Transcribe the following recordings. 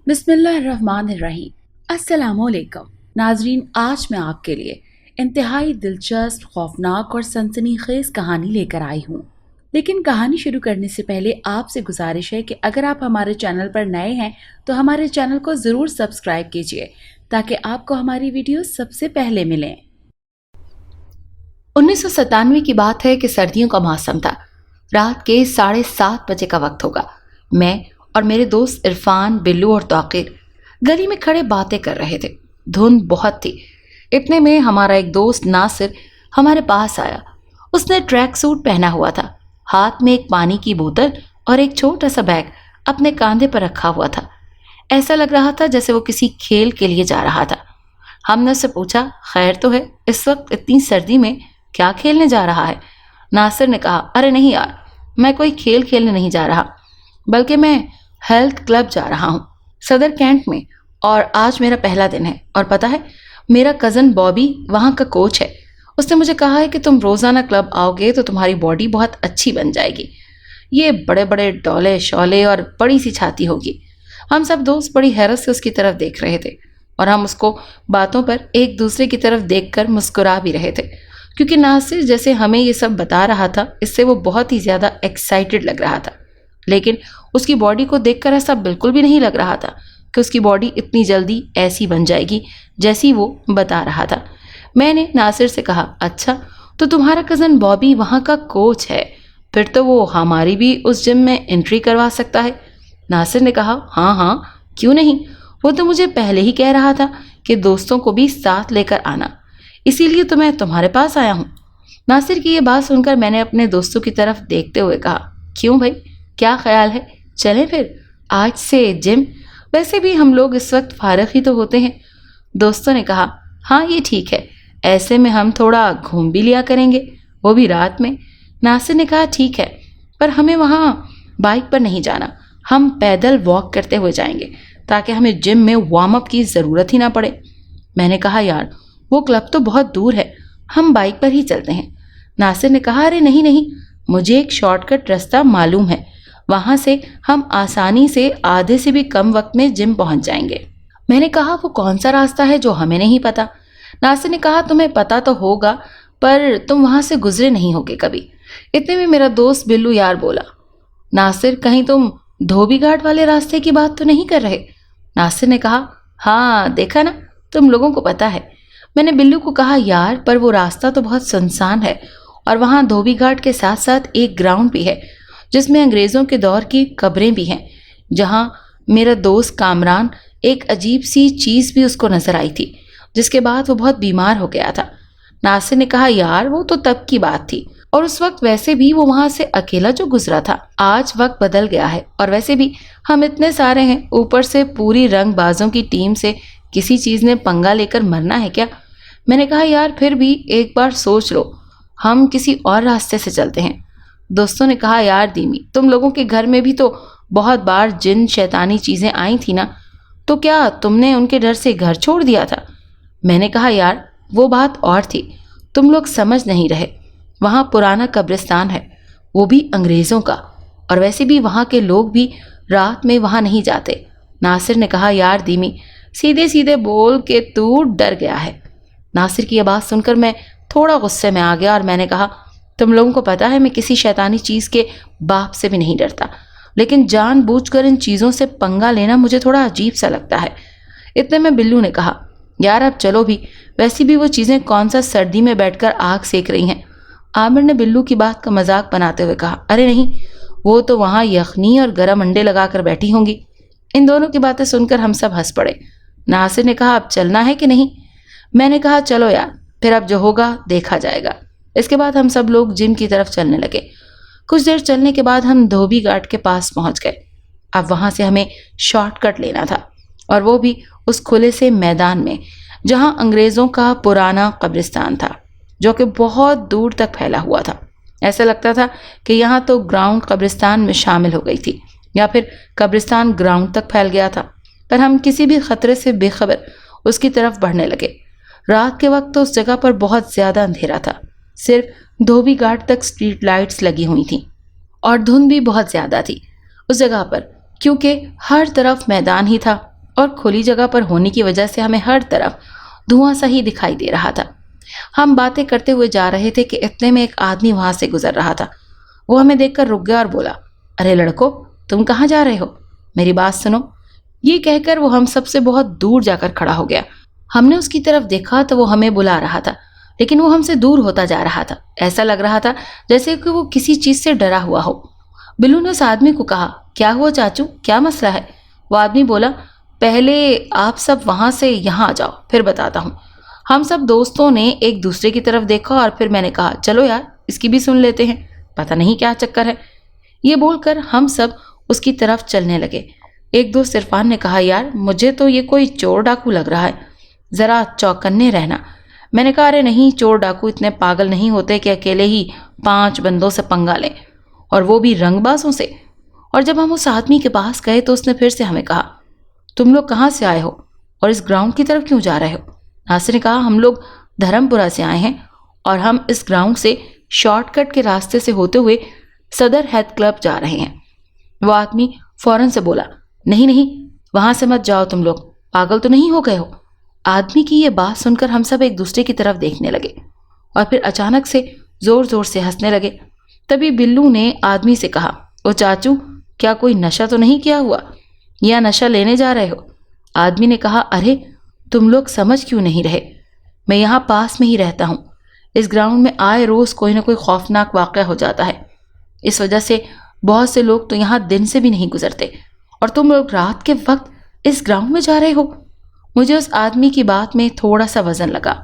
बिस्मिल्लाहिर्रहमानिर्रहीम। अस्सलामुअलैकुम नाजरीन, आज मैं आपके लिए इंतहाई दिलचस्प, खौफनाक और सनसनीखेज कहानी लेकर आई हूँ। लेकिन कहानी शुरू करने से पहले आपसे गुजारिश है कि अगर आप हमारे चैनल पर नए हैं तो हमारे चैनल को ज़रूर सब्सक्राइब कीजिए ताकि आपको हमारी वीडियो सबसे पहले मिलें। 1997 की बात है कि सर्दियों का मौसम था। रात के 7:30 बजे का वक्त होगा। मैं और मेरे दोस्त इरफान, बिल्लू और तौकीर गली में खड़े बातें कर रहे थे। धुंध बहुत थी। इतने में हमारा एक दोस्त नासिर हमारे पास आया। उसने ट्रैक सूट पहना हुआ था, हाथ में एक पानी की बोतल और एक छोटा सा बैग अपने कांधे पर रखा हुआ था। ऐसा लग रहा था जैसे वो किसी खेल के लिए जा रहा था। हमने उससे पूछा, खैर तो है, इस वक्त इतनी सर्दी में क्या खेलने जा रहा है? नासिर ने कहा, अरे नहीं यार, मैं कोई खेल खेलने नहीं जा रहा, बल्कि मैं हेल्थ क्लब जा रहा हूँ सदर कैंट में, और आज मेरा पहला दिन है। और पता है, मेरा कज़न बॉबी वहाँ का कोच है। उसने मुझे कहा है कि तुम रोज़ाना क्लब आओगे तो तुम्हारी बॉडी बहुत अच्छी बन जाएगी। ये बड़े बड़े डोले शोले और बड़ी सी छाती होगी। हम सब दोस्त बड़ी हैरत से उसकी तरफ देख रहे थे और हम उसको बातों पर एक दूसरे की तरफ देखकर मुस्कुरा भी रहे थे, क्योंकि नासिर जैसे हमें ये सब बता रहा था, इससे वो बहुत ही ज़्यादा एक्साइटेड लग रहा था। लेकिन उसकी बॉडी को देखकर ऐसा बिल्कुल भी नहीं लग रहा था कि उसकी बॉडी इतनी जल्दी ऐसी बन जाएगी जैसी वो बता रहा था। मैंने नासिर से कहा, अच्छा तो तुम्हारा कज़न बॉबी वहाँ का कोच है, फिर तो वो हमारी भी उस जिम में एंट्री करवा सकता है। नासिर ने कहा, हाँ हाँ, क्यों नहीं, वो तो मुझे पहले ही कह रहा था कि दोस्तों को भी साथ लेकर आना, इसीलिए तो मैं तुम्हारे पास आया हूँ। नासिर की ये बात सुनकर मैंने अपने दोस्तों की तरफ देखते हुए कहा, क्यों भाई, क्या ख्याल है, चलें फिर आज से जिम? वैसे भी हम लोग इस वक्त फारग ही तो होते हैं। दोस्तों ने कहा, हाँ ये ठीक है, ऐसे में हम थोड़ा घूम भी लिया करेंगे, वो भी रात में। नासिर ने कहा, ठीक है, पर हमें वहाँ बाइक पर नहीं जाना, हम पैदल वॉक करते हुए जाएंगे ताकि हमें जिम में वार्म अप की ज़रूरत ही ना पड़े। मैंने कहा, यार वो क्लब तो बहुत दूर है, हम बाइक पर ही चलते हैं। नासिर ने कहा, अरे नहीं नहीं, मुझे एक शॉर्टकट रास्ता मालूम है, वहाँ से हम आसानी से आधे से भी कम वक्त में जिम पहुँच जाएंगे। मैंने कहा, वो कौन सा रास्ता है जो हमें नहीं पता? नासिर ने कहा, तुम्हें पता तो होगा पर तुम वहाँ से गुजरे नहीं होगे कभी। इतने में मेरा दोस्त बिल्लू यार बोला, नासिर कहीं तुम धोबी घाट वाले रास्ते की बात तो नहीं कर रहे? नासिर ने कहा, हाँ देखा ना, तुम लोगों को पता है। मैंने बिल्लू को कहा, यार पर वो रास्ता तो बहुत सुनसान है और वहाँ धोबी घाट के साथ साथ एक ग्राउंड भी है जिसमें अंग्रेज़ों के दौर की कब्रें भी हैं, जहाँ मेरा दोस्त कामरान, एक अजीब सी चीज़ भी उसको नजर आई थी जिसके बाद वो बहुत बीमार हो गया था। नासिर ने कहा, यार वो तो तब की बात थी और उस वक्त वैसे भी वो वहां से अकेला जो गुजरा था। आज वक्त बदल गया है और वैसे भी हम इतने सारे हैं, ऊपर से पूरी रंगबाजों की टीम से किसी चीज़ ने पंगा लेकर मरना है क्या? मैंने कहा, यार फिर भी एक बार सोच लो, हम किसी और रास्ते से चलते हैं। दोस्तों ने कहा, यार दीमी, तुम लोगों के घर में भी तो बहुत बार जिन शैतानी चीज़ें आई थी ना, तो क्या तुमने उनके डर से घर छोड़ दिया था? मैंने कहा, यार वो बात और थी, तुम लोग समझ नहीं रहे। वहाँ पुराना कब्रिस्तान है, वो भी अंग्रेज़ों का, और वैसे भी वहाँ के लोग भी रात में वहाँ नहीं जाते। नासिर ने कहा, यार दीमी, सीधे सीधे बोल के तू डर गया है। नासिर की यह बात सुनकर मैं थोड़ा गुस्से में आ गया और मैंने कहा, तुम लोगों को पता है मैं किसी शैतानी चीज़ के बाप से भी नहीं डरता, लेकिन जानबूझकर इन चीज़ों से पंगा लेना मुझे थोड़ा अजीब सा लगता है। इतने में बिल्लू ने कहा, यार अब चलो भी, वैसी भी वो चीज़ें कौन सा सर्दी में बैठकर आग सेक रही हैं। आमिर ने बिल्लू की बात का मजाक बनाते हुए कहा, अरे नहीं, वो तो वहाँ यखनी और गरम अंडे लगाकर बैठी होंगी। इन दोनों की बातें सुनकर हम सब हंस पड़े। नासिर ने कहा, अब चलना है कि नहीं? मैंने कहा, चलो यार, फिर अब जो होगा देखा जाएगा। इसके बाद हम सब लोग जिम की तरफ चलने लगे। कुछ देर चलने के बाद हम धोबी घाट के पास पहुंच गए। अब वहां से हमें शॉर्टकट लेना था, और वो भी उस खुले से मैदान में जहां अंग्रेज़ों का पुराना कब्रिस्तान था, जो कि बहुत दूर तक फैला हुआ था। ऐसा लगता था कि यहाँ तो ग्राउंड कब्रिस्तान में शामिल हो गई थी, या फिर कब्रिस्तान ग्राउंड तक फैल गया था। पर हम किसी भी खतरे से बेखबर उसकी तरफ बढ़ने लगे। रात के वक्त तो उस जगह पर बहुत ज़्यादा अंधेरा था, सिर्फ धोबी घाट तक स्ट्रीट लाइट्स लगी हुई थीं, और धुंध भी बहुत ज़्यादा थी उस जगह पर, क्योंकि हर तरफ मैदान ही था और खुली जगह पर होने की वजह से हमें हर तरफ धुआं सा ही दिखाई दे रहा था। हम बातें करते हुए जा रहे थे कि इतने में एक आदमी वहां से गुजर रहा था। वो हमें देखकर रुक गया और बोला, अरे लड़को, तुम कहाँ जा रहे हो? मेरी बात सुनो। ये कहकर वो हम सबसे बहुत दूर जाकर खड़ा हो गया। हमने उसकी तरफ देखा तो वो हमें बुला रहा था, लेकिन वो हमसे दूर होता जा रहा था। ऐसा लग रहा था जैसे कि वो किसी चीज से डरा हुआ हो। बिल्लू ने उस आदमी को कहा, क्या हुआ चाचू, क्या मसला है? वो आदमी बोला, पहले आप सब वहां से यहाँ आ जाओ, फिर बताता हूँ। हम सब दोस्तों ने एक दूसरे की तरफ देखा और फिर मैंने कहा, चलो यार इसकी भी सुन लेते हैं, पता नहीं क्या चक्कर है। ये बोलकर हम सब उसकी तरफ चलने लगे। एक दोस्त इरफान ने कहा, यार मुझे तो ये कोई चोर डाकू लग रहा है, जरा चौकन्ने रहना। मैंने कहा, अरे नहीं, चोर डाकू इतने पागल नहीं होते कि अकेले ही 5 बंदों से पंगा लें, और वो भी रंगबाजों से। और जब हम उस आदमी के पास गए तो उसने फिर से हमें कहा, तुम लोग कहाँ से आए हो और इस ग्राउंड की तरफ क्यों जा रहे हो? नासिर ने कहा, हम लोग धर्मपुरा से आए हैं और हम इस ग्राउंड से शॉर्टकट के रास्ते से होते हुए सदर हेल्थ क्लब जा रहे हैं। वो आदमी फौरन से बोला, नहीं नहीं, वहां से मत जाओ, तुम लोग पागल तो नहीं हो गए हो? आदमी की ये बात सुनकर हम सब एक दूसरे की तरफ देखने लगे और फिर अचानक से जोर जोर से हंसने लगे। तभी बिल्लू ने आदमी से कहा, ओ चाचू, क्या कोई नशा तो नहीं किया हुआ या नशा लेने जा रहे हो? आदमी ने कहा, अरे तुम लोग समझ क्यों नहीं रहे, मैं यहाँ पास में ही रहता हूँ। इस ग्राउंड में आए रोज कोई ना कोई खौफनाक वाक़या हो जाता है, इस वजह से बहुत से लोग तो यहाँ दिन से भी नहीं गुजरते, और तुम लोग रात के वक्त इस ग्राउंड में जा रहे हो। मुझे उस आदमी की बात में थोड़ा सा वजन लगा।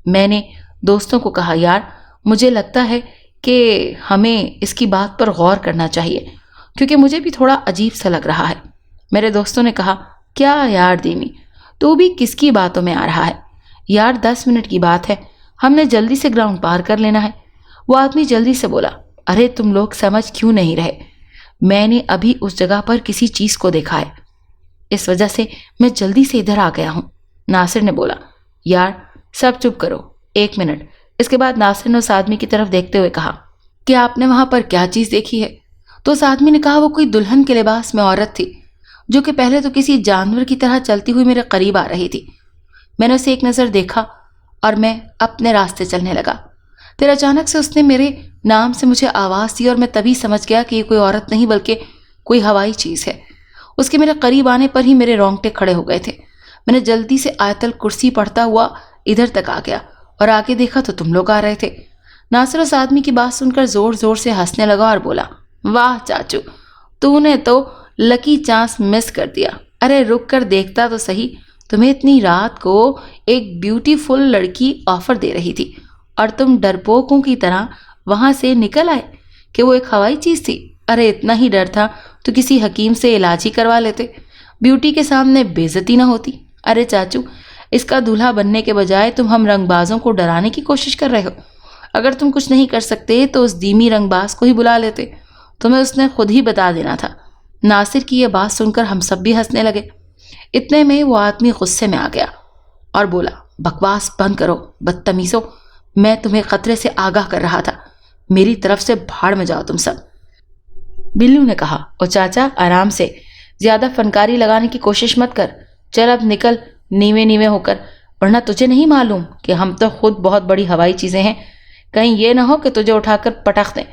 मैंने दोस्तों को कहा, यार मुझे लगता है कि हमें इसकी बात पर गौर करना चाहिए, क्योंकि मुझे भी थोड़ा अजीब सा लग रहा है। मेरे दोस्तों ने कहा, क्या यार दीमी, तू भी किसकी बातों में आ रहा है? यार 10 मिनट की बात है, हमने जल्दी से ग्राउंड पार कर लेना है। वो आदमी जल्दी से बोला, अरे तुम लोग समझ क्यों नहीं रहे, मैंने अभी उस जगह पर किसी चीज को देखा है, इस वजह से मैं जल्दी से इधर आ गया हूं। नासिर ने बोला, यार सब चुप करो, 1 मिनट। इसके बाद नासिर ने उस आदमी की तरफ देखते हुए कहा, क्या आपने वहां पर क्या चीज देखी है? तो उस आदमी ने कहा, वो कोई दुल्हन के लिबास में औरत थी, जो कि पहले तो किसी जानवर की तरह चलती हुई मेरे करीब आ रही थी। मैंने उसे एक नजर देखा और मैं अपने रास्ते चलने लगा। फिर अचानक से उसने मेरे नाम से मुझे आवाज़ दी और मैं तभी समझ गया कि ये कोई औरत नहीं बल्कि कोई हवाई चीज़ है। उसके मेरे करीब आने पर ही मेरे रोंगटे खड़े हो गए थे। मैंने जल्दी से आयतल कुर्सी पढ़ता हुआ इधर तक आ गया और आगे देखा तो तुम लोग आ रहे थे। नासिर उस आदमी की बात सुनकर जोर जोर से हंसने लगा और बोला, वाह चाचू, तूने तो लकी चांस मिस कर दिया। अरे रुक कर देखता तो सही, तुम्हें इतनी रात को एक ब्यूटीफुल लड़की ऑफर दे रही थी और तुम डरपोकों की तरह वहां से निकल आए कि वो एक हवाई चीज थी। अरे इतना ही डर था तो किसी हकीम से इलाज ही करवा लेते, ब्यूटी के सामने बेइज्जती ना होती। अरे चाचू, इसका दूल्हा बनने के बजाय तुम हम रंगबाजों को डराने की कोशिश कर रहे हो। अगर तुम कुछ नहीं कर सकते तो उस दीमी रंगबाज को ही बुला लेते, तुम्हें उसने खुद ही बता देना था। नासिर की यह बात सुनकर हम सब भी हंसने लगे। इतने में वो आदमी गुस्से में आ गया और बोला, बकवास बंद करो बदतमीजों, मैं तुम्हें खतरे से आगाह कर रहा था, मेरी तरफ से भाड़ में जाओ तुम सब। बिल्लू ने कहा, ओ चाचा आराम से, ज्यादा फनकारी लगाने की कोशिश मत कर, चल अब निकल नीवे नीवे होकर, वरना तुझे नहीं मालूम कि हम तो खुद बहुत बड़ी हवाई चीजें हैं, कहीं ये ना हो कि तुझे उठाकर पटक दें,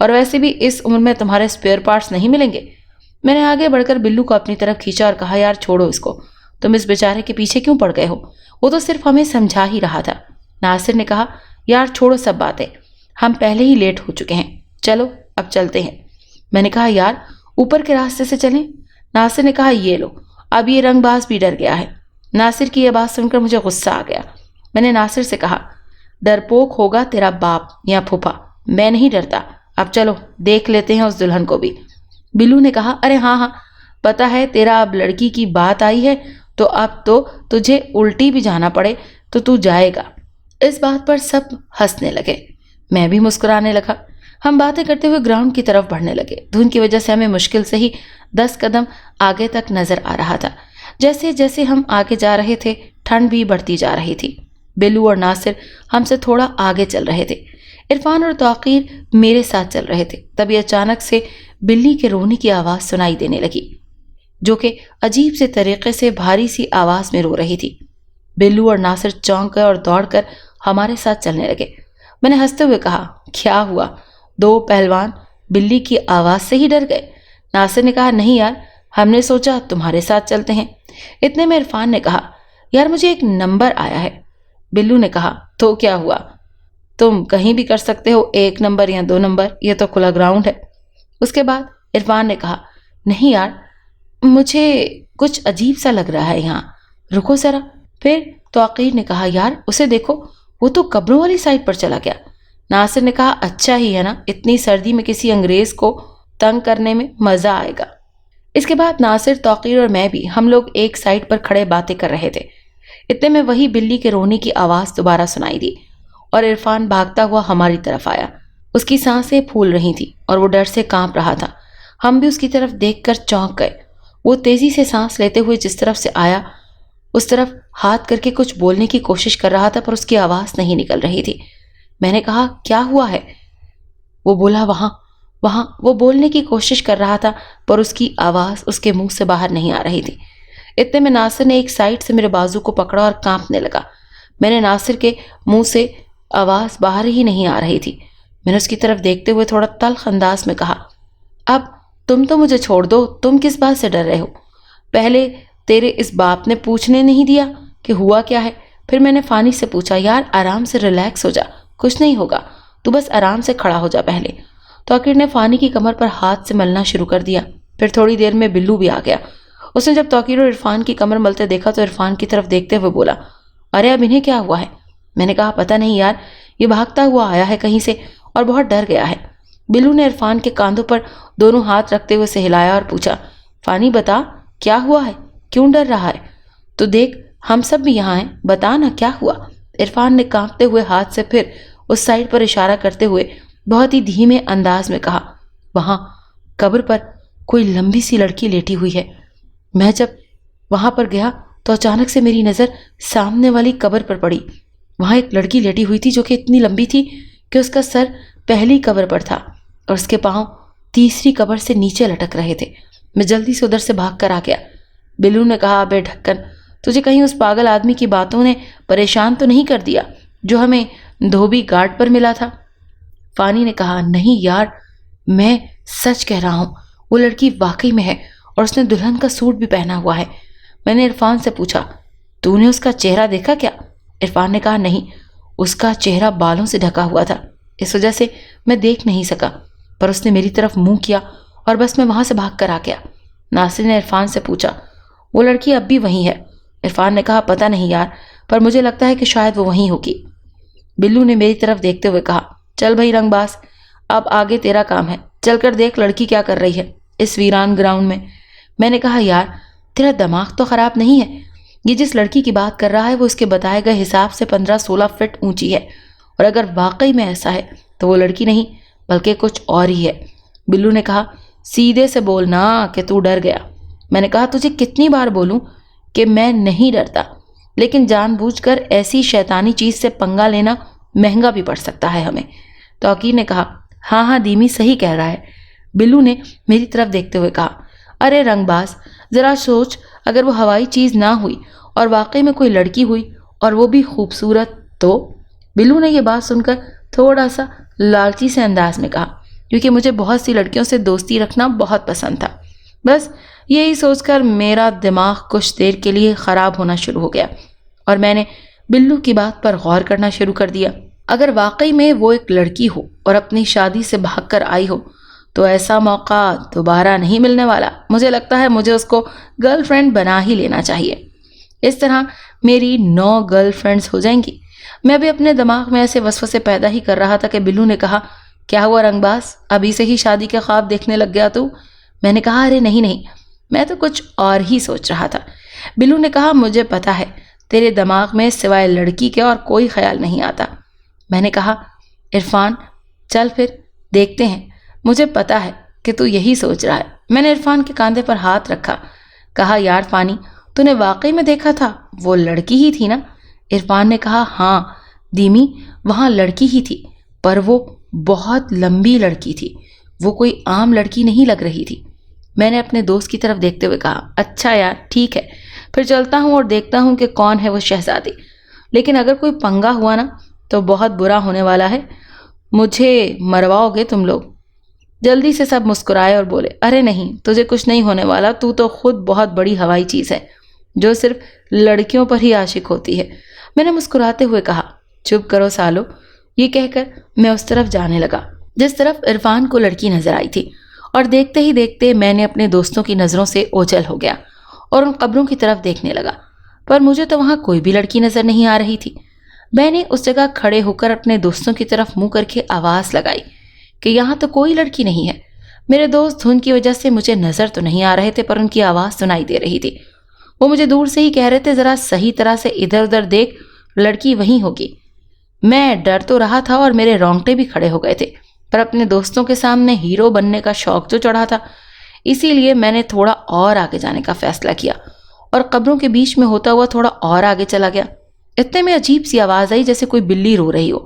और वैसे भी इस उम्र में तुम्हारे स्पेयर पार्ट्स नहीं मिलेंगे। मैंने आगे बढ़कर बिल्लू को अपनी तरफ खींचा और कहा, यार छोड़ो इसको, तुम इस बेचारे के पीछे क्यों पड़ गए हो, वो तो सिर्फ हमें समझा ही रहा था। नासिर ने कहा, यार छोड़ो सब बातें, हम पहले ही लेट हो चुके हैं, चलो अब चलते हैं। मैंने कहा, यार ऊपर के रास्ते से चलें। नासिर ने कहा, ये लो, अब ये रंगबाज भी डर गया है। नासिर की यह बात सुनकर मुझे गुस्सा आ गया। मैंने नासिर से कहा, डरपोक होगा तेरा बाप या फूफा, मैं नहीं डरता, अब चलो देख लेते हैं उस दुल्हन को भी। बिल्लू ने कहा, अरे हाँ हाँ, पता है तेरा अब लड़की की बात आई है तो अब तो तुझे उल्टी भी जाना पड़े तो तू जाएगा। इस बात पर सब हंसने लगे, मैं भी मुस्कुराने लगा। हम बातें करते हुए ग्राउंड की तरफ बढ़ने लगे। धुंध की वजह से हमें मुश्किल से ही 10 कदम आगे तक नजर आ रहा था। जैसे जैसे हम आगे जा रहे थे ठंड भी बढ़ती जा रही थी। बिल्लू और नासिर हमसे थोड़ा आगे चल रहे थे, इरफान और तौकीर मेरे साथ चल रहे थे। तभी अचानक से बिल्ली के रोने की आवाज़ सुनाई देने लगी। جو کہ عجیب سے طریقے سے بھاری سی آواز میں رو رہی تھی۔ بلو اور ناصر چونک گئے اور دوڑ کر ہمارے ساتھ چلنے لگے۔ میں نے ہنستے ہوئے کہا، کیا ہوا؟ دو پہلوان بلی کی آواز سے ہی ڈر گئے؟ ناصر نے کہا، نہیں یار، ہم نے سوچا تمہارے ساتھ چلتے ہیں۔ اتنے میں عرفان نے کہا، یار مجھے ایک نمبر آیا ہے۔ بلو نے کہا، تو کیا ہوا؟ تم کہیں بھی کر سکتے ہو، 1 نمبر یا 2 نمبر، یہ تو کھلا گراؤنڈ ہے۔ اس کے بعد عرفان نے کہا، نہیں یار، مجھے کچھ عجیب سا لگ رہا ہے یہاں، رکو ذرا۔ پھر توقیر نے کہا، یار اسے دیکھو، وہ تو قبروں والی سائڈ پر چلا گیا۔ ناصر نے کہا، اچھا ہی ہے نا، اتنی سردی میں کسی انگریز کو تنگ کرنے میں مزہ آئے گا۔ اس کے بعد ناصر، توقیر اور میں بھی، ہم لوگ ایک سائڈ پر کھڑے باتیں کر رہے تھے۔ اتنے میں وہی بلی کے رونے کی آواز دوبارہ سنائی دی اور عرفان بھاگتا ہوا ہماری طرف آیا۔ اس کی سانسیں پھول رہی تھیں اور وہ ڈر سے کانپ رہا تھا۔ ہم بھی اس کی طرف دیکھ کر چونک گئے۔ وہ تیزی سے سانس لیتے ہوئے جس طرف سے آیا اس طرف ہاتھ کر کے کچھ بولنے کی کوشش کر رہا تھا، پر اس کی آواز نہیں نکل رہی تھی۔ میں نے کہا، کیا ہوا ہے؟ وہ بولا، وہاں۔ وہ بولنے کی کوشش کر رہا تھا پر اس کی آواز اس کے منہ سے باہر نہیں آ رہی تھی۔ اتنے میں ناصر نے ایک سائڈ سے میرے بازو کو پکڑا اور کانپنے لگا۔ میں نے ناصر کے منہ سے آواز باہر ہی نہیں آ رہی تھی۔ میں نے اس کی طرف دیکھتے ہوئے تھوڑا تلخ انداز میں کہا، اب تم تو مجھے چھوڑ دو، تم کس بات سے ڈر رہے ہو؟ پہلے تیرے اس باپ نے پوچھنے نہیں دیا کہ ہوا کیا ہے؟ پھر میں نے فانی سے پوچھا، یار آرام سے ریلیکس ہو جا، کچھ نہیں ہوگا، تو بس آرام سے کھڑا ہو جا پہلے۔ توقیر نے فانی کی کمر پر ہاتھ سے ملنا شروع کر دیا۔ پھر تھوڑی دیر میں بلو بھی آ گیا۔ اس نے جب توقیر اور عرفان کی کمر ملتے دیکھا تو عرفان کی طرف دیکھتے ہوئے بولا، ارے اب انہیں کیا ہوا ہے؟ میں نے کہا، پتہ نہیں یار، یہ بھاگتا ہوا آیا ہے کہیں سے اور بہت ڈر گیا ہے۔ بلو نے عرفان کے کاندھوں پر دونوں ہاتھ رکھتے ہوئے اسے ہلایا اور پوچھا، فانی بتا، کیا ہوا ہے؟ کیوں ڈر رہا ہے؟ تو دیکھ، ہم سب بھی یہاں ہیں، بتا نا کیا ہوا؟ عرفان نے کانپتے ہوئے ہاتھ سے پھر اس سائڈ پر اشارہ کرتے ہوئے بہت ہی دھیمے انداز میں کہا، وہاں قبر پر کوئی لمبی سی لڑکی لیٹی ہوئی ہے۔ میں جب وہاں پر گیا تو اچانک سے میری نظر سامنے والی قبر پر پڑی۔ وہاں ایک لڑکی لیٹی ہوئی تھی جو کہ اتنی لمبی تھی کہ اس کا سر پہلی قبر پر تھا اور اس کے پاؤں تیسری قبر سے نیچے لٹک رہے تھے۔ میں جلدی سے ادھر سے بھاگ کر آ گیا۔ بلو نے کہا، بے ڈھکن، تجھے کہیں اس پاگل آدمی کی باتوں نے پریشان تو نہیں کر دیا جو ہمیں دھوبی گھاٹ پر ملا تھا؟ فانی نے کہا، نہیں یار، میں سچ کہہ رہا ہوں، وہ لڑکی واقعی میں ہے اور اس نے دلہن کا سوٹ بھی پہنا ہوا ہے۔ میں نے عرفان سے پوچھا، تو نے اس کا چہرہ دیکھا کیا؟ عرفان نے کہا، نہیں، اس کا چہرہ بالوں سے ڈھکا ہوا تھا، اس وجہ سے میں دیکھ نہیں سکا، پر اس نے میری طرف منہ کیا اور بس میں وہاں سے بھاگ کر آ گیا۔ ناصر نے عرفان سے پوچھا، وہ لڑکی اب بھی وہیں ہے؟ عرفان نے کہا، پتہ نہیں یار، پر مجھے لگتا ہے کہ شاید وہ وہیں ہوگی۔ بلو نے میری طرف دیکھتے ہوئے کہا، چل بھائی رنگ باز، اب آگے تیرا کام ہے، چل کر دیکھ لڑکی کیا کر رہی ہے اس ویران گراؤنڈ میں۔ میں نے کہا، یار تیرا دماغ تو خراب نہیں ہے؟ یہ جس لڑکی کی بات کر رہا ہے وہ اس کے بتائے گئے حساب سے 15-16 فٹ اونچی ہے، اور اگر واقعی میں ایسا ہے تو وہ لڑکی نہیں بلکہ کچھ اور ہی ہے۔ بلو نے کہا، سیدھے سے بولنا کہ تو ڈر گیا۔ میں نے کہا، تجھے کتنی بار بولوں کہ میں نہیں ڈرتا، لیکن جان بوجھ کر ایسی شیطانی چیز سے پنگا لینا مہنگا بھی پڑ سکتا ہے ہمیں۔ توقیر نے کہا، ہاں ہاں دیمی صحیح کہہ رہا ہے۔ بلو نے میری طرف دیکھتے ہوئے کہا، ارے رنگ باز، ذرا سوچ، اگر وہ ہوائی چیز نہ ہوئی اور واقعی میں کوئی لڑکی ہوئی اور وہ بھی خوبصورت تو؟ بلو نے یہ بات سن کر تھوڑا سا لالچی سے انداز میں کہا، کیونکہ مجھے بہت سی لڑکیوں سے دوستی رکھنا بہت پسند تھا۔ بس یہی سوچ کر میرا دماغ کچھ دیر کے لیے خراب ہونا شروع ہو گیا اور میں نے بلو کی بات پر غور کرنا شروع کر دیا۔ اگر واقعی میں وہ ایک لڑکی ہو اور اپنی شادی سے بھاگ کر آئی ہو تو ایسا موقع دوبارہ نہیں ملنے والا۔ مجھے لگتا ہے مجھے اس کو گرل فرینڈ بنا ہی لینا چاہیے۔ اس طرح میری 9 گرل فرینڈز ہو جائیں گی۔ میں بھی اپنے دماغ میں ایسے وسوسے پیدا ہی کر رہا تھا کہ بلو نے کہا، کیا ہوا رنگ باز، ابھی سے ہی شادی کے خواب دیکھنے لگ گیا تو؟ میں نے کہا، ارے نہیں، میں تو کچھ اور ہی سوچ رہا تھا۔ بلو نے کہا، مجھے پتا ہے تیرے دماغ میں سوائے لڑکی کے اور کوئی خیال نہیں آتا۔ میں نے کہا، عرفان چل پھر دیکھتے ہیں، مجھے پتا ہے کہ تو یہی سوچ رہا ہے۔ میں نے عرفان کے کاندھے پر ہاتھ رکھا، کہا، یار فانی، تو نے واقعی میں دیکھا تھا وہ لڑکی ہی تھی نا؟ عرفان نے کہا، ہاں دیمی، وہاں لڑکی ہی تھی، پر وہ بہت لمبی لڑکی تھی، وہ کوئی عام لڑکی نہیں لگ رہی تھی۔ میں نے اپنے دوست کی طرف دیکھتے ہوئے کہا۔ اچھا یار ٹھیک ہے، پھر چلتا ہوں اور دیکھتا ہوں کہ کون ہے وہ شہزادی، لیکن اگر کوئی پنگا ہوا نا تو بہت برا ہونے والا ہے، مجھے مرواؤ گے تم لوگ۔ جلدی سے سب مسکرائے اور بولے، ارے نہیں تجھے کچھ نہیں ہونے والا، تو خود بہت بڑی ہوائی چیز ہے جو صرف لڑکیوں پر ہی عاشق ہوتی ہے۔ میں نے مسکراتے ہوئے کہا، چپ کرو سالو۔ یہ کہہ کر میں اس طرف جانے لگا جس طرف عرفان کو لڑکی نظر آئی تھی، اور دیکھتے ہی دیکھتے میں نے اپنے دوستوں کی نظروں سے اوجھل ہو گیا اور ان قبروں کی طرف دیکھنے لگا، پر مجھے تو وہاں کوئی بھی لڑکی نظر نہیں آ رہی تھی۔ میں نے اس جگہ کھڑے ہو کر اپنے دوستوں کی طرف منہ کر کے آواز لگائی کہ یہاں تو کوئی لڑکی نہیں ہے۔ میرے دوست دھند کی وجہ سے مجھے نظر تو نہیں آ رہے تھے، پر ان کی آواز سنائی دے رہی تھی۔ وہ مجھے دور سے ہی کہہ رہے تھے، ذرا صحیح طرح سے ادھر ادھر دیکھ، لڑکی وہیں ہوگی۔ میں ڈر تو رہا تھا اور میرے رونگٹے بھی کھڑے ہو گئے تھے، پر اپنے دوستوں کے سامنے ہیرو بننے کا شوق جو چڑھا تھا، اسی لیے میں نے تھوڑا اور آگے جانے کا فیصلہ کیا اور قبروں کے بیچ میں ہوتا ہوا تھوڑا اور آگے چلا گیا۔ اتنے میں عجیب سی آواز آئی جیسے کوئی بلی رو رہی ہو۔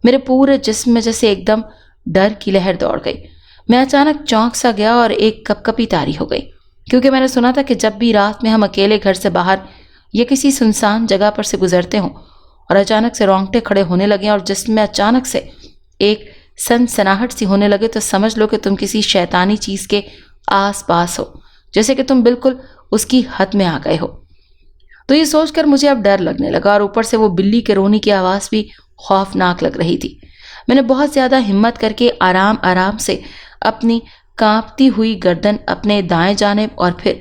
میرے پورے جسم میں جیسے ایک دم ڈر کی لہر دوڑ گئی۔ میں اچانک چونک سا گیا اور ایک کپ کپی طاری ہو گئی، کیونکہ میں نے سنا تھا کہ جب بھی رات میں ہم اکیلے گھر سے باہر یا کسی سنسان جگہ پر سے گزرتے ہوں اور اچانک سے رونگٹے کھڑے ہونے لگیں اور جسم میں اچانک سے ایک سنسناہٹ سی ہونے لگے، تو سمجھ لو کہ تم کسی شیطانی چیز کے آس پاس ہو، جیسے کہ تم بالکل اس کی حد میں آ گئے ہو۔ تو یہ سوچ کر مجھے اب ڈر لگنے لگا، اور اوپر سے وہ بلی کے رونے کی آواز بھی خوفناک لگ رہی تھی۔ میں نے بہت زیادہ ہمت کر کے آرام آرام سے اپنی کانپتی ہوئی گردن اپنے دائیں جانب اور پھر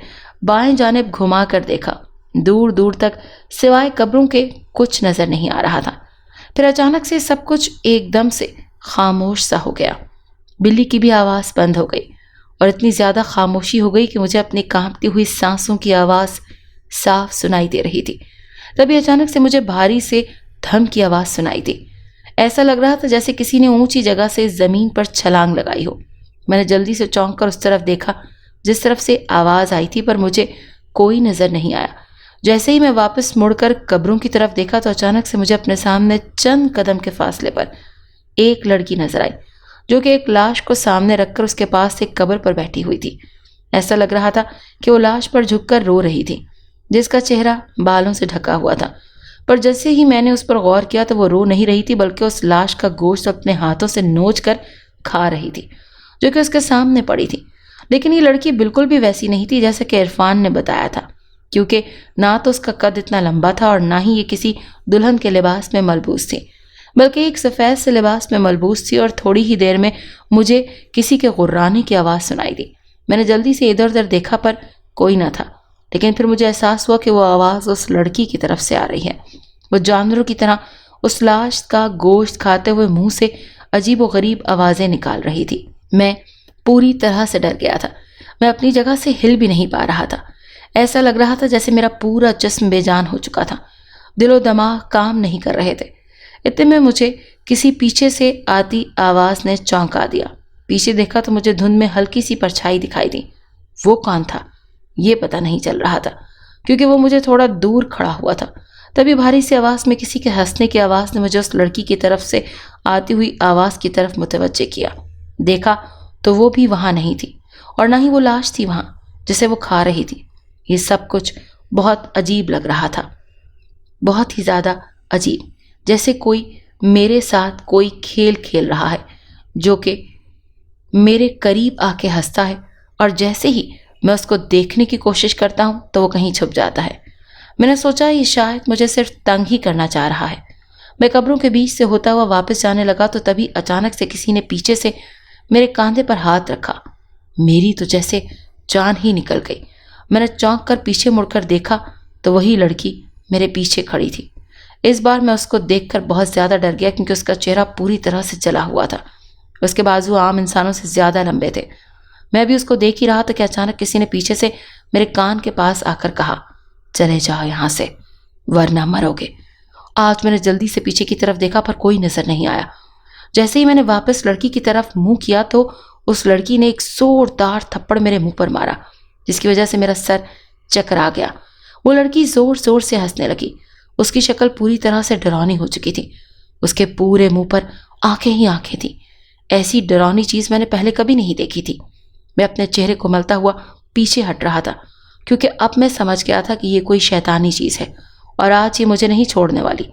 بائیں جانب گھما کر دیکھا۔ دور دور تک سوائے قبروں کے کچھ نظر نہیں آ رہا تھا۔ پھر اچانک سے سب کچھ ایک دم سے خاموش سا ہو گیا۔ بلی کی بھی آواز بند ہو گئی اور اتنی زیادہ خاموشی ہو گئی کہ مجھے اپنی کانپتی ہوئی سانسوں کی آواز صاف سنائی دے رہی تھی۔ تبھی اچانک سے مجھے بھاری سے دھم کی آواز سنائی دی۔ ایسا لگ رہا تھا جیسے کسی نے اونچی جگہ سے زمین پر چھلانگ لگائی ہو۔ میں نے جلدی سے چونک کر اس طرف دیکھا جس طرف سے آواز آئی تھی، پر مجھے کوئی نظر نہیں آیا۔ جیسے ہی میں واپس مڑ کر قبروں کی طرف دیکھا تو اچانک سے مجھے اپنے سامنے چند قدم کے فاصلے پر ایک لڑکی نظر آئی، جو کہ ایک لاش کو سامنے رکھ کر اس کے پاس ایک قبر پر بیٹھی ہوئی تھی۔ ایسا لگ رہا تھا کہ وہ لاش پر جھک کر رو رہی تھی، جس کا چہرہ بالوں سے ڈھکا ہوا تھا، پر جیسے ہی میں نے اس پر غور کیا تو وہ رو نہیں رہی تھی، بلکہ اس لاش کا گوشت اپنے ہاتھوں سے نوچ کر کھا رہی تھی، جو کہ اس کے سامنے پڑی تھی۔ لیکن یہ لڑکی بالکل بھی ویسی نہیں تھی جیسے کہ عرفان نے بتایا تھا، کیونکہ نہ تو اس کا قد اتنا لمبا تھا اور نہ ہی یہ کسی دلہن کے لباس میں ملبوس تھی، بلکہ ایک سفید سے لباس میں ملبوس تھی۔ اور تھوڑی ہی دیر میں مجھے کسی کے غرانے کی آواز سنائی دی۔ میں نے جلدی سے ادھر ادھر دیکھا، پر کوئی نہ تھا، لیکن پھر مجھے احساس ہوا کہ وہ آواز اس لڑکی کی طرف سے آ رہی ہے۔ وہ جانوروں کی طرح اس لاش کا گوشت کھاتے ہوئے منہ سے عجیب و غریب آوازیں نکال رہی تھی۔ میں پوری طرح سے ڈر گیا تھا۔ میں اپنی جگہ سے ہل بھی نہیں پا رہا تھا۔ ایسا لگ رہا تھا جیسے میرا پورا جسم بے جان ہو چکا تھا، دل و دماغ کام نہیں کر رہے تھے۔ اتنے میں مجھے کسی پیچھے سے آتی آواز نے چونکا دیا۔ پیچھے دیکھا تو مجھے دھند میں ہلکی سی پرچھائی دکھائی دی۔ وہ کون تھا یہ پتہ نہیں چل رہا تھا، کیونکہ وہ مجھے تھوڑا دور کھڑا ہوا تھا۔ تبھی بھاری سی آواز میں کسی کے ہنسنے کی آواز نے مجھے اس لڑکی کی طرف سے آتی ہوئی آواز کی طرف متوجہ کیا۔ دیکھا تو وہ بھی وہاں نہیں تھی، اور نہ ہی وہ لاش تھی وہاں جسے وہ کھا رہی تھی۔ یہ سب کچھ بہت عجیب لگ رہا تھا، بہت ہی زیادہ عجیب، جیسے کوئی میرے ساتھ کوئی کھیل کھیل رہا ہے، جو کہ میرے قریب آ کے ہنستا ہے، اور جیسے ہی میں اس کو دیکھنے کی کوشش کرتا ہوں تو وہ کہیں چھپ جاتا ہے۔ میں نے سوچا یہ شاید مجھے صرف تنگ ہی کرنا چاہ رہا ہے۔ میں قبروں کے بیچ سے ہوتا ہوا واپس جانے لگا تو تبھی اچانک سے کسی نے پیچھے سے میرے کاندھے پر ہاتھ رکھا۔ میری تو جیسے جان ہی نکل گئی۔ میں نے چونک کر پیچھے مڑ کر دیکھا تو وہی لڑکی میرے پیچھے کھڑی تھی۔ اس بار میں اس کو دیکھ کر بہت زیادہ ڈر گیا، کیونکہ اس کا چہرہ پوری طرح سے جلا ہوا تھا۔ اس کے بازو عام انسانوں سے زیادہ لمبے تھے۔ میں بھی اس کو دیکھ ہی رہا تھا کہ اچانک کسی نے پیچھے سے میرے کان کے پاس آ کر کہا، چلے جاؤ یہاں سے ورنہ مرو گے۔ آج میں نے جلدی سے پیچھے کی طرف دیکھا پر کوئی نظر نہیں آیا۔ جیسے ہی میں نے واپس لڑکی کی طرف منہ کیا تو اس لڑکی نے ایک زوردار تھپڑ میرے منہ پر مارا، جس کی وجہ سے میرا سر چکرا گیا۔ وہ لڑکی زور زور سے ہنسنے لگی۔ اس کی شکل پوری طرح سے ڈرانی ہو چکی تھی۔ اس کے پورے منہ پر آنکھیں ہی آنکھیں تھیں۔ ایسی ڈرانی چیز میں نے پہلے کبھی نہیں دیکھی تھی۔ मैं अपने चेहरे को मलता हुआ पीछे हट रहा था, क्योंकि अब मैं समझ गया था कि ये कोई शैतानी चीज़ है और आज ये मुझे नहीं छोड़ने वाली।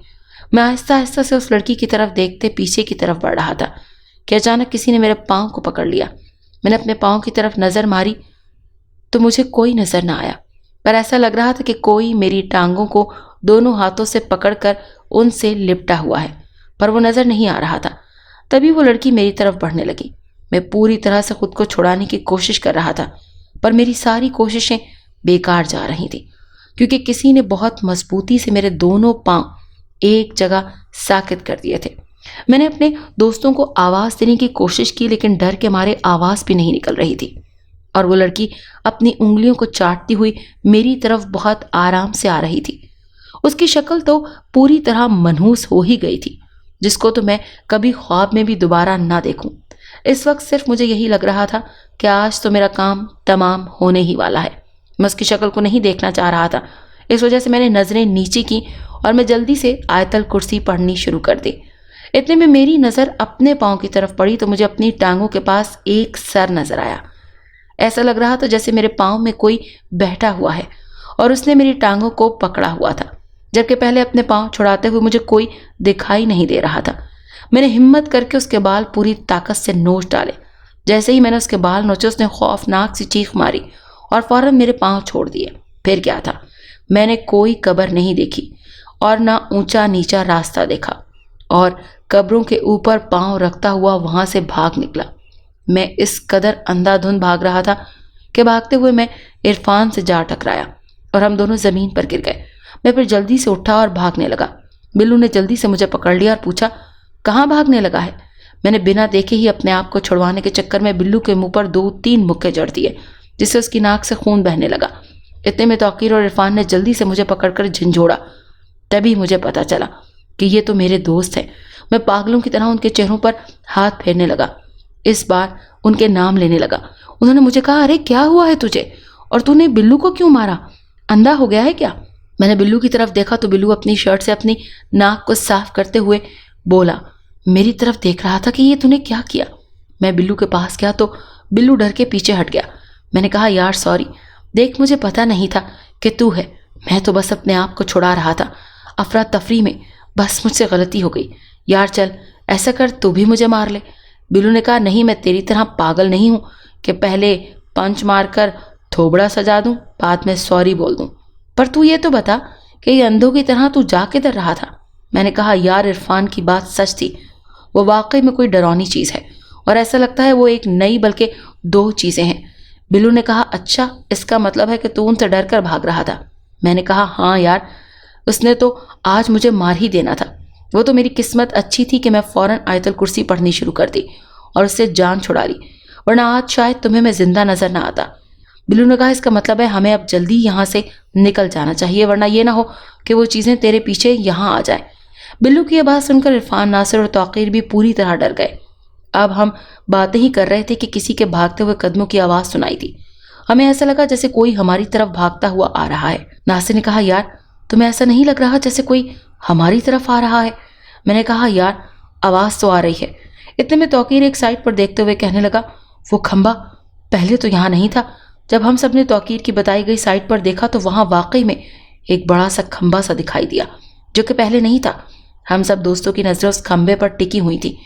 मैं आहिस्ता आहिस्ता से उस लड़की की तरफ देखते पीछे की तरफ बढ़ रहा था कि अचानक किसी ने मेरे पाँव को पकड़ लिया। मैंने अपने पाँव की तरफ नज़र मारी तो मुझे कोई नज़र ना आया, पर ऐसा लग रहा था कि कोई मेरी टांगों को दोनों हाथों से पकड़कर उनसे लिपटा हुआ है, पर वो नज़र नहीं आ रहा था। तभी वो लड़की मेरी तरफ बढ़ने लगी। मैं पूरी तरह से खुद को छुड़ाने की कोशिश कर रहा था, पर मेरी सारी कोशिशें बेकार जा रही थी, क्योंकि किसी ने बहुत मजबूती से मेरे दोनों पांव एक जगह साकित कर दिए थे। मैंने अपने दोस्तों को आवाज़ देने की कोशिश की, लेकिन डर के मारे आवाज़ भी नहीं निकल रही थी। और वो लड़की अपनी उंगलियों को चाटती हुई मेरी तरफ बहुत आराम से आ रही थी। उसकी शक्ल तो पूरी तरह मनहूस हो ही गई थी, जिसको तो मैं कभी ख्वाब में भी दोबारा ना देखूं। इस वक्त सिर्फ मुझे यही लग रहा था कि आज तो मेरा काम तमाम होने ही वाला है। मैं उसकी शक्ल को नहीं देखना चाह रहा था, इस वजह से मैंने नज़रें नीचे की और मैं जल्दी से आयतल कुर्सी पढ़नी शुरू कर दी। इतने में मेरी नज़र अपने पाँव की तरफ पड़ी तो मुझे अपनी टांगों के पास एक सर नज़र आया। ऐसा लग रहा था जैसे मेरे पाँव में कोई बैठा हुआ है और उसने मेरी टांगों को पकड़ा हुआ था, जबकि पहले अपने पाँव छुड़ाते हुए मुझे कोई दिखाई नहीं दे रहा था। मैंने हिम्मत करके उसके बाल पूरी ताकत से नोच डाले। जैसे ही मैंने उसके बाल नोचे, उसने खौफनाक सी चीख मारी और फौरन मेरे पाँव छोड़ दिए। फिर क्या था, मैंने कोई कब्र नहीं देखी और ना ऊंचा नीचा रास्ता देखा और कब्रों के ऊपर पाँव रखता हुआ वहाँ से भाग निकला। मैं इस कदर अंधाधुंध भाग रहा था कि भागते हुए मैं इरफान से जा टकराया और हम दोनों ज़मीन पर गिर गए। मैं फिर जल्दी से उठा और भागने लगा। बिल्लू ने जल्दी से मुझे पकड़ लिया और पूछा, कहाँ भागने लगा है? मैंने बिना देखे ही अपने आप को छुड़वाने के चक्कर में बिल्लू के मुंह पर 2-3 मुक्के जड़ दिए, जिससे उसकी नाक से खून बहने लगा। इतने में तौकीर और इरफान ने जल्दी से मुझे पकड़कर झंझोड़ा। तभी मुझे पता चला कि ये तो मेरे दोस्त हैं। मैं पागलों की तरह उनके चेहरों पर हाथ फेरने लगा। इस बार उनके नाम लेने लगा। उन्होंने मुझे कहा, अरे क्या हुआ है तुझे, और तूने बिल्लू को क्यों मारा? अंधा हो गया है क्या? मैंने बिल्लू की तरफ देखा तो बिल्लू अपनी शर्ट से अपनी नाक को साफ करते हुए बोला, मेरी तरफ देख रहा था कि ये तूने क्या किया। मैं बिल्लू के पास गया तो बिल्लू डर के पीछे हट गया। मैंने कहा, यार सॉरी, देख मुझे पता नहीं था कि तू है, मैं तो बस अपने आप को छुड़ा रहा था अफरा तफरी में, बस मुझसे गलती हो गई। यार चल ऐसा कर, तू भी मुझे मार ले। बिल्लू ने कहा, नहीं, मैं तेरी तरह पागल नहीं हूँ कि पहले पंच मारकर थोबड़ा सजा दूँ बाद में सॉरी बोल दूँ। पर तू ये तो बता कि ये अंधों की तरह तू जा किधर रहा था? मैंने कहा, यार इरफान की बात सच थी, वो वाकई में कोई डरावनी चीज़ है और ऐसा लगता है वो एक नई बल्कि 2 चीज़ें हैं। बिल्लू ने कहा, अच्छा इसका मतलब है कि तू उनसे डर कर भाग रहा था? मैंने कहा, हाँ यार, उसने तो आज मुझे मार ही देना था। वो तो मेरी किस्मत अच्छी थी कि मैं फ़ौरन आयतल कुर्सी पढ़नी शुरू कर दी और उससे जान छुड़ा ली, वरना आज शायद तुम्हें मैं जिंदा नजर ना आता। बिल्लू ने कहा, इसका मतलब है हमें अब जल्दी यहाँ से निकल जाना चाहिए, वरना ये ना हो कि वो चीज़ें तेरे पीछे यहाँ आ जाए। बिल्लू की यह बात सुनकर इरफान, नासिर और तौकीर भी पूरी तरह डर गए। अब हम बातें ही कर रहे थे कि किसी के भागते हुए कदमों की आवाज़ सुनाई दी। हमें ऐसा लगा जैसे कोई हमारी तरफ भागता हुआ आ रहा है। नासिर ने कहा, यार तुम्हें ऐसा नहीं लग रहा जैसे कोई हमारी तरफ आ रहा है? मैंने कहा, यार आवाज़ तो आ रही है। इतने में तौकीर एक साइड पर देखते हुए कहने लगा, वो खंबा पहले तो यहाँ नहीं था। जब हम सब ने तौकीर की बताई गई साइड पर देखा तो वहाँ वाकई में एक बड़ा सा खंबा सा दिखाई दिया, जो कि पहले नहीं था। हम सब दोस्तों की नज़रें उस खंबे पर टिकी हुई थी।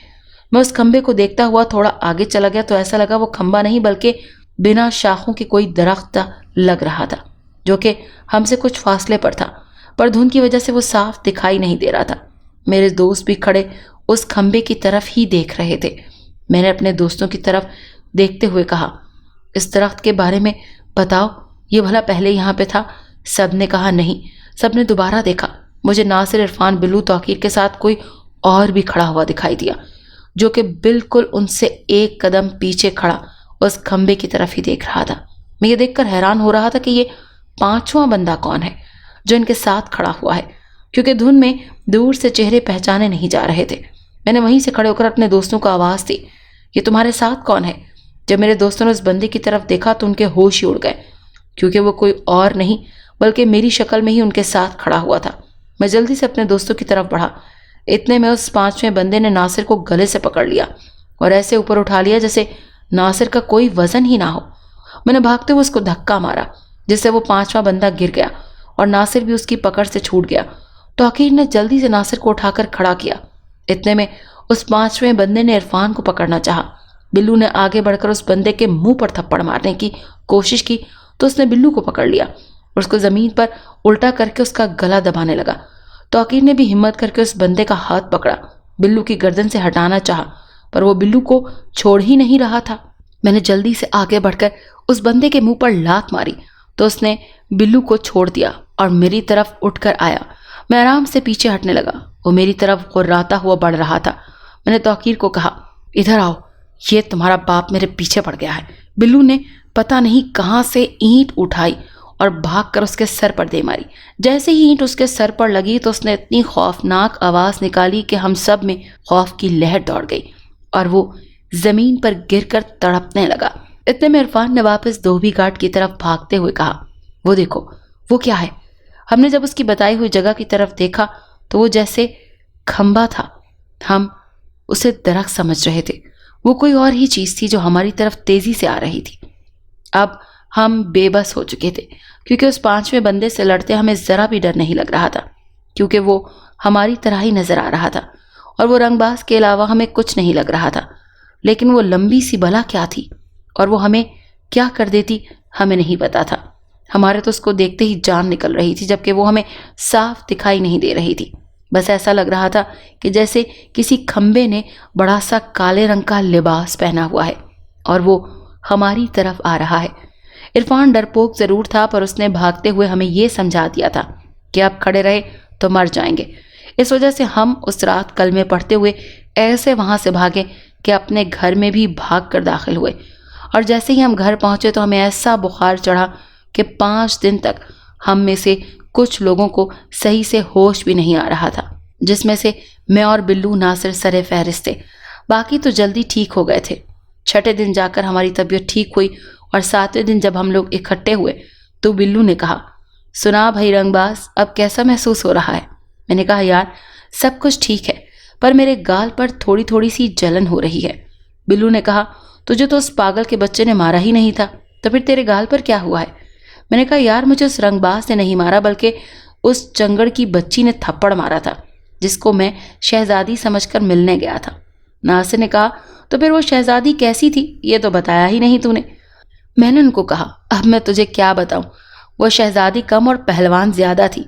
मैं उस खंबे को देखता हुआ थोड़ा आगे चला गया तो ऐसा लगा वो खंबा नहीं बल्कि बिना शाखों की कोई दरख्त लग रहा था, जो कि हमसे कुछ फासले पर था, पर धुंध की वजह से वो साफ दिखाई नहीं दे रहा था। मेरे दोस्त भी खड़े उस खंबे की तरफ ही देख रहे थे। मैंने अपने दोस्तों की तरफ देखते हुए कहा, इस दरख्त के बारे में बताओ, ये भला पहले यहाँ पे था? सब ने कहा नहीं। सब ने दोबारा देखा। मुझे नासिर, इरफान, बिल्लू, तौकीर के साथ कोई और भी खड़ा हुआ दिखाई दिया, जो कि बिल्कुल उनसे एक कदम पीछे खड़ा उस खंबे की तरफ ही देख रहा था। मैं ये देखकर हैरान हो रहा था कि ये 5वां बंदा कौन है जो इनके साथ खड़ा हुआ है, क्योंकि धुन में दूर से चेहरे पहचाने नहीं जा रहे थे। मैंने वहीं से खड़े होकर अपने दोस्तों को आवाज़ दी, ये तुम्हारे साथ कौन है? जब मेरे दोस्तों ने उस बंदे की तरफ देखा तो उनके होश ही उड़ गए, क्योंकि वो कोई और नहीं बल्कि मेरी शक्ल में ही उनके साथ खड़ा हुआ था। मैं जल्दी से अपने दोस्तों की तरफ बढ़ा। इतने में उस 5वें बंदे ने नासिर को गले से पकड़ लिया और ऐसे ऊपर उठा लिया जैसे नासिर का कोई वजन ही ना हो। मैंने भागते हुए उसको धक्का मारा जिससे वो 5वां बंदा गिर गया और नासिर भी उसकी पकड़ से छूट गया। तौकीर ने जल्दी से नासिर को उठाकर खड़ा किया। इतने में उस 5वें बंदे ने इरफान को पकड़ना चाहा। बिल्लू ने आगे बढ़कर उस बंदे के मुंह पर थप्पड़ मारने की कोशिश की तो उसने बिल्लू को पकड़ लिया और उसको जमीन पर उल्टा करके उसका गला दबाने लगा। तौकीर ने भी हिम्मत करके उस बंदे का हाथ पकड़ा, बिल्लू की गर्दन से हटाना चाहा, पर वो बिल्लू को छोड़ ही नहीं रहा था। मैंने जल्दी से आगे बढ़कर उस बंदे के मुंह पर लात मारी तो उसने बिल्लू को छोड़ दिया और मेरी तरफ उठकर आया। मैं आराम से पीछे हटने लगा। वो मेरी तरफ गुर्राता हुआ बढ़ रहा था। मैंने तौकीर को कहा, इधर आओ, ये तुम्हारा बाप मेरे पीछे पड़ गया है। बिल्लू ने पता नहीं कहाँ से ईंट उठाई और भागकर उसके सर पर दे मारी। जैसे ही ईंट उसके सर पर लगी तो उसने इतनी खौफनाक आवाज निकाली कि हम सब में खौफ की लहर दौड़ गई और वो जमीन पर गिरकर तड़पने लगा। इतने में इरफान ने वापस धोबी घाट की तरफ भागते हुए कहा, वो देखो, वो क्या है। हमने जब उसकी बताई हुई जगह की तरफ देखा तो वो जैसे खंबा था। हम उसे दरख्त समझ रहे थे, वो कोई और ही चीज थी जो हमारी तरफ तेजी से आ रही थी। अब हम बेबस हो चुके थे क्योंकि उस 5वें बंदे से लड़ते हमें जरा भी डर नहीं लग रहा था, क्योंकि वो हमारी तरह ही नजर आ रहा था और वो रंगबाज के अलावा हमें कुछ नहीं लग रहा था। लेकिन वो लंबी सी बला क्या थी और वो हमें क्या कर देती हमें नहीं पता था। हमारे तो उसको देखते ही जान निकल रही थी, जबकि वो हमें साफ दिखाई नहीं दे रही थी। बस ऐसा लग रहा था कि जैसे किसी खंबे ने बड़ा सा काले रंग का लिबास पहना हुआ है और वो हमारी तरफ आ रहा है। इरफान डरपोक जरूर था, पर उसने भागते हुए हमें ये समझा दिया था कि आप खड़े रहे तो मर जाएंगे। इस वजह से हम उस रात कलमे पढ़ते हुए ऐसे वहां से भागे कि अपने घर में भी भाग कर दाखिल हुए। और जैसे ही हम घर पहुंचे तो हमें ऐसा बुखार चढ़ा कि 5 दिन तक हम में से कुछ लोगों को सही से होश भी नहीं आ रहा था, जिसमें से मैं और बिल्लू नासिर सरे फहरिस्त थे। बाकी तो जल्दी ठीक हो गए थे। 6ठे दिन जाकर हमारी तबीयत ठीक हुई और 7वें दिन जब हम लोग इकट्ठे हुए तो बिल्लू ने कहा, सुना भाई रंगबाज, अब कैसा महसूस हो रहा है। मैंने कहा, यार सब कुछ ठीक है, पर मेरे गाल पर थोड़ी थोड़ी सी जलन हो रही है। बिल्लू ने कहा, तुझे तो उस पागल के बच्चे ने मारा ही नहीं था, तो फिर तेरे गाल पर क्या हुआ है। मैंने कहा, यार मुझे उस रंगबाज ने नहीं मारा, बल्कि उस चंगड़ की बच्ची ने थप्पड़ मारा था, जिसको मैं शहजादी समझकर मिलने गया था। नासिर ने कहा, तो फिर वो शहजादी कैसी थी, ये तो बताया ही नहीं तूने। मैंने उनको कहा, अब मैं तुझे क्या बताऊं, वो शहजादी कम और पहलवान ज्यादा थी।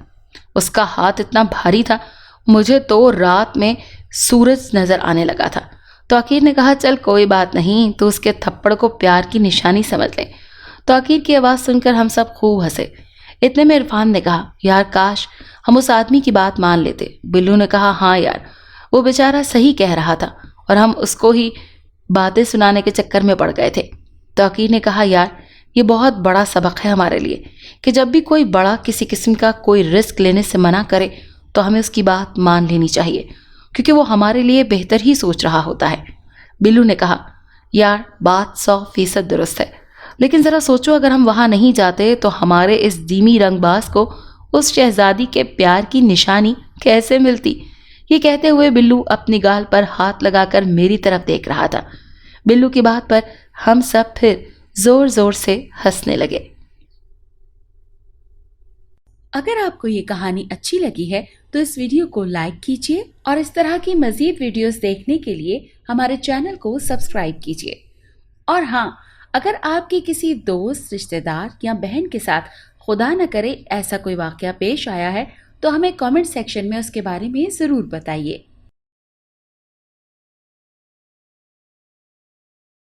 उसका हाथ इतना भारी था, मुझे तो रात में सूरज नजर आने लगा था। तौकीर ने कहा, चल कोई बात नहीं, तो उसके थप्पड़ को प्यार की निशानी समझ ले। तौकीर की आवाज़ सुनकर हम सब खूब हंसे। इतने में इरफान ने कहा, यार काश हम उस आदमी की बात मान लेते। बिल्लू ने कहा, हाँ यार, वो बेचारा सही कह रहा था और हम उसको ही बातें सुनाने के चक्कर में पड़ गए थे। तौकीर ने कहा, यार ये बहुत बड़ा सबक है हमारे लिए कि जब भी कोई बड़ा किसी किस्म का कोई रिस्क लेने से मना करे तो हमें उसकी बात मान लेनी चाहिए, क्योंकि वो हमारे लिए बेहतर ही सोच रहा होता है। बिल्लू ने कहा, यार बात 100% दुरुस्त है, लेकिन ज़रा सोचो, अगर हम वहाँ नहीं जाते तो हमारे इस दीमी रंगबाज को उस शहजादी के प्यार की निशानी कैसे मिलती। ये कहते हुए बिल्लू अपनी गाल पर हाथ लगाकर मेरी तरफ देख रहा था। बिल्लू की बात पर हम सब फिर जोर जोर से हंसने लगे। अगर आपको ये कहानी अच्छी लगी है तो इस वीडियो को लाइक कीजिए और इस तरह की मजीद वीडियोस देखने के लिए हमारे चैनल को सब्सक्राइब कीजिए। और हाँ, अगर आपके किसी दोस्त, रिश्तेदार या बहन के साथ खुदा न करे ऐसा कोई वाकया पेश आया है तो हमें कमेंट सेक्शन में उसके बारे में ज़रूर बताइए।